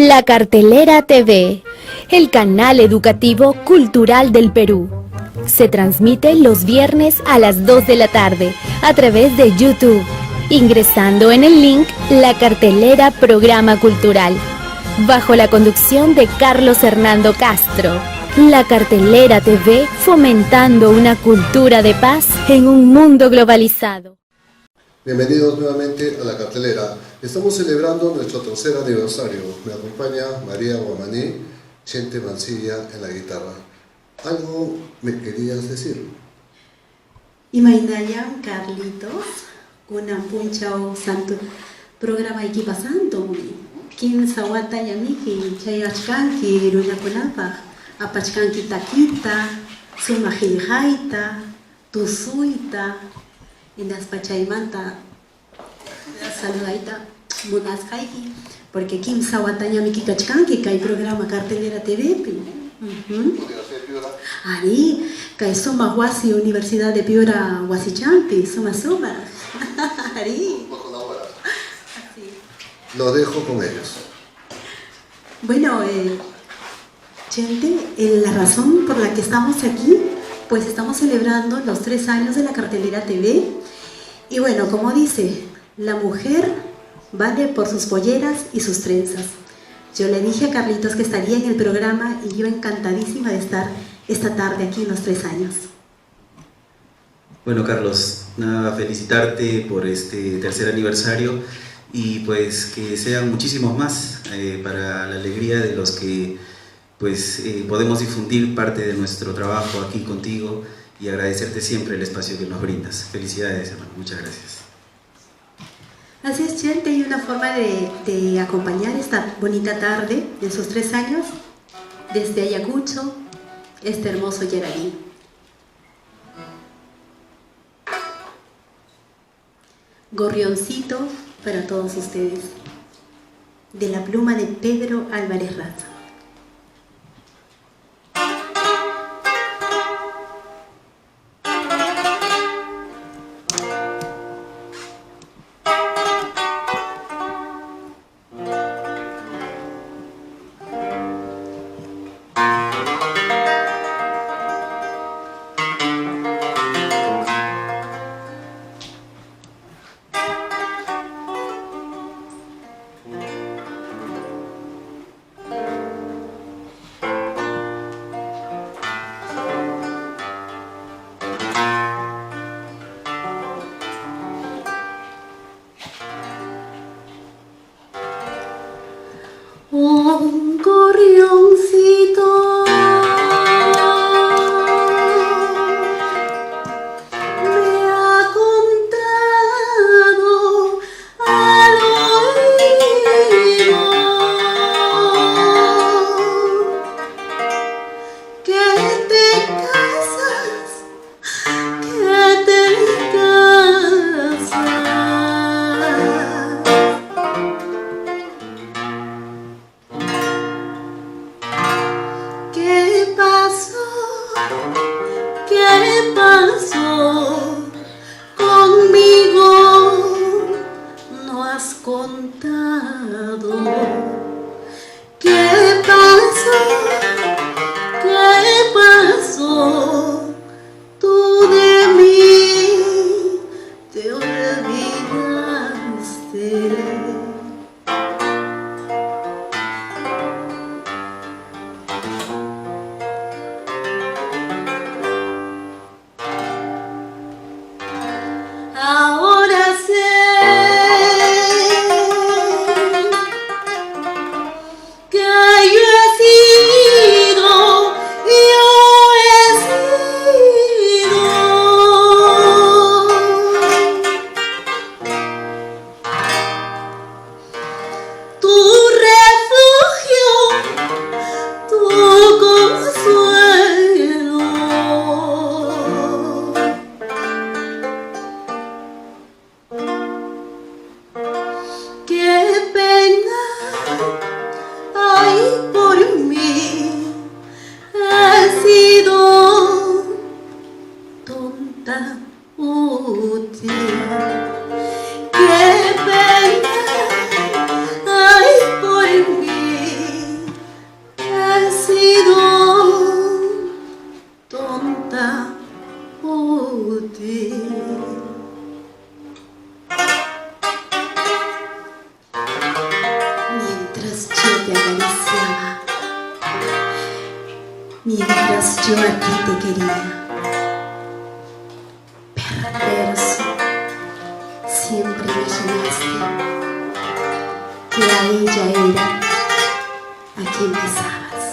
La Cartelera TV, el canal educativo cultural del Perú. Se transmite los viernes a las 2 de la tarde a través de YouTube, ingresando en el link La Cartelera Programa Cultural, bajo la conducción de Carlos Hernando Castro. La Cartelera TV, fomentando una cultura de paz en un mundo globalizado. Bienvenidos nuevamente a La Cartelera. Estamos celebrando nuestro tercer aniversario. Me acompaña María Guamaní, Chente Mancilla en la guitarra. ¿Algo me querías decir? Imainayan Carlitos, una puncha o santo programa aquí pasando. Quien sawata yamiki, chayachkanki, runakunapa, apachkanki taquita, sumajiljaita, tusuita, inaspachaymanta, saludaita, munasjaiki, porque Kim sawata yamiki kachkanki, que hay programa Cartelera TV. Ari, que suma Huasi Universidad de Piura Huasichampi, suma. Ari. Lo dejo con ellos. Bueno, gente, la razón por la que estamos aquí, pues estamos celebrando los 3 años de la Cartelera TV. Y bueno, como dice, la mujer vale por sus polleras y sus trenzas. Yo le dije a Carlitos que estaría en el programa y yo encantadísima de estar esta tarde aquí en los 3 años. Bueno, Carlos, nada, felicitarte por este tercer aniversario y pues que sean muchísimos más para la alegría de los que pues podemos difundir parte de nuestro trabajo aquí contigo y agradecerte siempre el espacio que nos brindas. Felicidades, hermano, muchas gracias. Así es, Chente, y una forma de acompañar esta bonita tarde de esos 3 años desde Ayacucho, este hermoso Yararí. Gorrioncito para todos ustedes, de la pluma de Pedro Álvarez Raza. mientras yo a ti te quería. Perverso, siempre imaginaste que a ella era a quien besabas.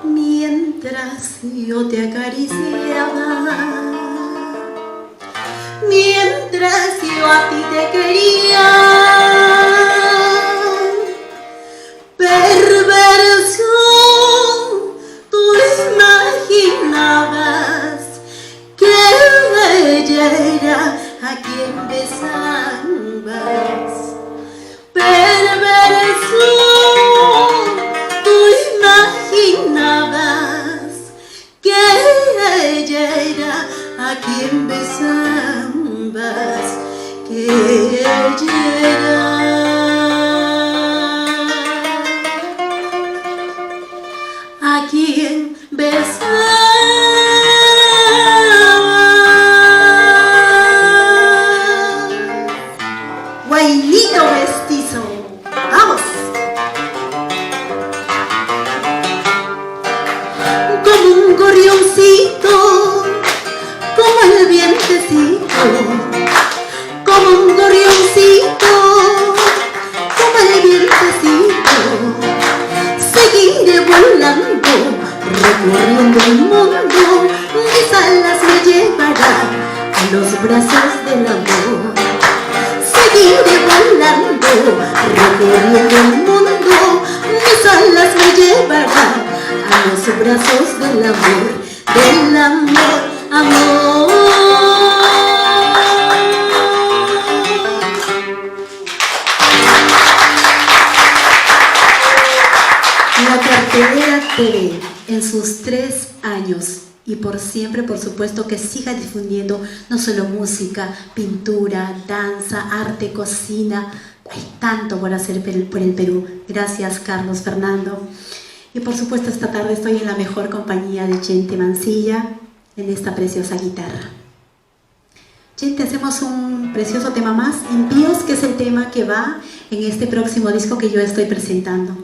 Mientras yo te acariciaba, mientras yo a ti te quería, perverso, tú imaginabas que ella era a quien besabas. Perverso, tú imaginabas que ella era a quien besabas, que ella era a quien besabas. Guainito mestizo, vamos. Como un gorrioncito, como el vientecito, como un gorrioncito, como el vientecito, seguiré volando, recorriendo el mundo, mis alas me llevarán a los brazos del amor. Seguiré volando, recorriendo el mundo, mis alas me llevarán a los brazos del amor, amor. La Cartelera TV, en sus 3 años y por siempre, por supuesto, que siga difundiendo no solo música, pintura, danza, arte, cocina. Hay tanto por hacer por el Perú. Gracias, Carlos Fernando. Y por supuesto, esta tarde estoy en la mejor compañía de Chente Mancilla en esta preciosa guitarra. Chente, hacemos un precioso tema más, Impíos, que es el tema que va en este próximo disco que yo estoy presentando.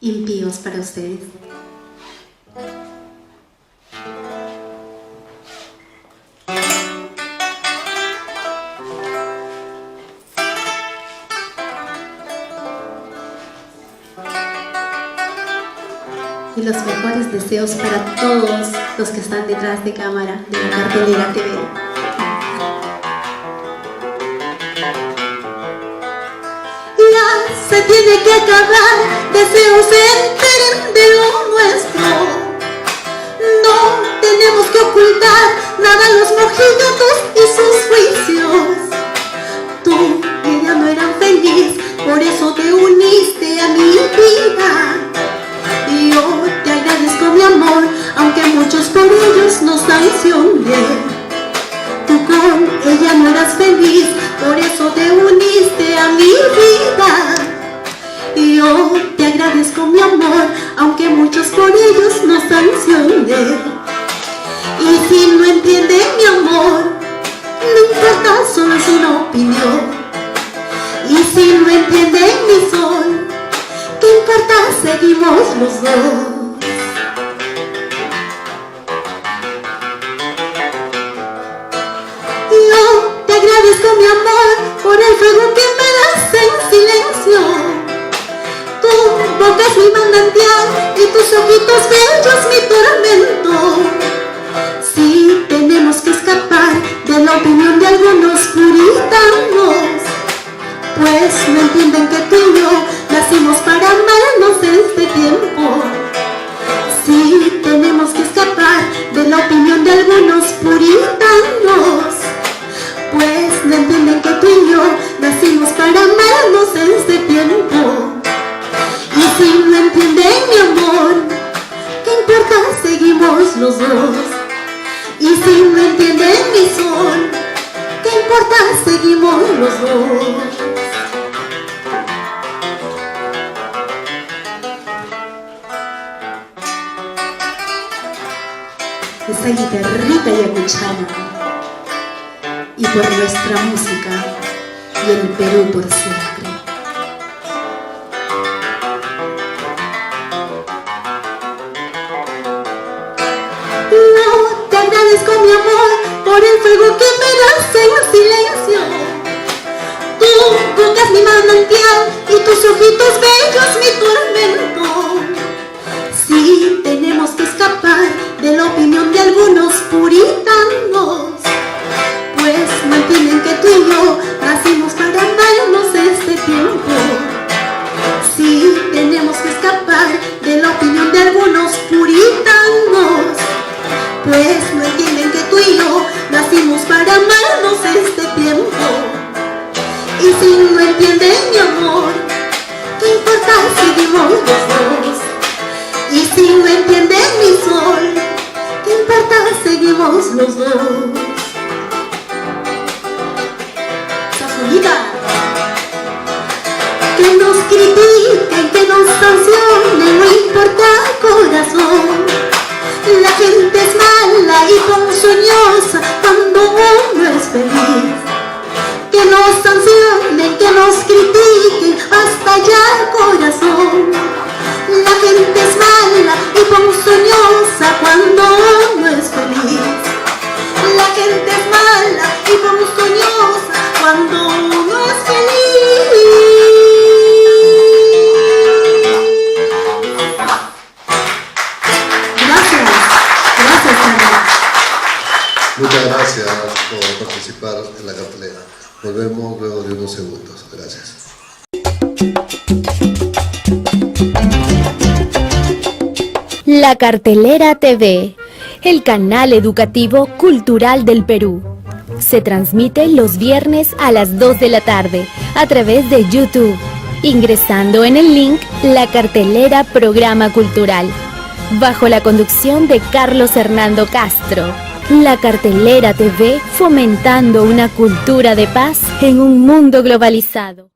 Impíos para ustedes. Y los mejores deseos para todos los que están detrás de cámara de la Cartelera TV. Ya se tiene que acabar, deseos se enteren de lo nuestro. No tenemos que ocultar nada a los mojigatos y sus juicios. Tú y ella no eran felices, por eso te uniste a mi vida. Y yo te agradezco mi amor, aunque muchos por ellos no sancioné. Tú con ella no eras feliz, por eso te uniste a mi vida. Y yo te agradezco mi amor, aunque muchos por ellos no sancioné. Y si no entienden mi amor, no importa, solo es una opinión. Y si no entienden mi sol, ¿qué importa? Seguimos los dos. Yo te agradezco mi amor por el fuego que me das en silencio. Tu boca es mi manantial y tus ojitos bellos mi tormento. Si tenemos que escapar de la opinión de algunos puritanos, pues no entienden que tú y yo nacimos para amarnos este tiempo. Si tenemos que escapar de la opinión de algunos puritanos, pues no entienden que tú y yo nacimos para amarnos este tiempo. Y si no entienden mi amor, ¿qué importa? Seguimos los dos. Y si no entienden mi sol, ¿qué importa? Seguimos los dos. guitarrita y a cuchara, y por nuestra música y el Perú por siempre. No, te agradezco mi amor por el fuego que me das en silencio. Tu boca es mi manantial y tus ojitos bellos mi tormento. Sí, tenemos que escapar de la opinión de algunos puritanos, pues no entienden que tú y yo nacimos para amarnos este tiempo. Sí, tenemos que escapar de la opinión de algunos puritanos, pues no entienden que tú y yo nacimos para amarnos este tiempo. Y si no entienden mi amor, ¿qué importa? Seguimos los dos. Y si no entienden mi sol, ¿qué importa? Seguimos los dos. Safonita. Que nos critiquen, que nos sancionen, no importa corazón. La gente es mala y ponzoñosa cuando uno es feliz. Que nos sancionen, que nos critiquen, basta ya corazón. La gente es mala y ponzoñosa cuando uno es feliz. La gente es mala y ponzoñosa cuando uno es feliz. Gracias, Carmen. Muchas gracias por participar en la cartelera. Volvemos luego de unos segundos. Gracias. La Cartelera TV, el canal educativo cultural del Perú. Se transmite los viernes a las 2 de la tarde a través de YouTube, ingresando en el link La Cartelera Programa Cultural, bajo la conducción de Carlos Hernando Castro. La Cartelera TV, fomentando una cultura de paz en un mundo globalizado.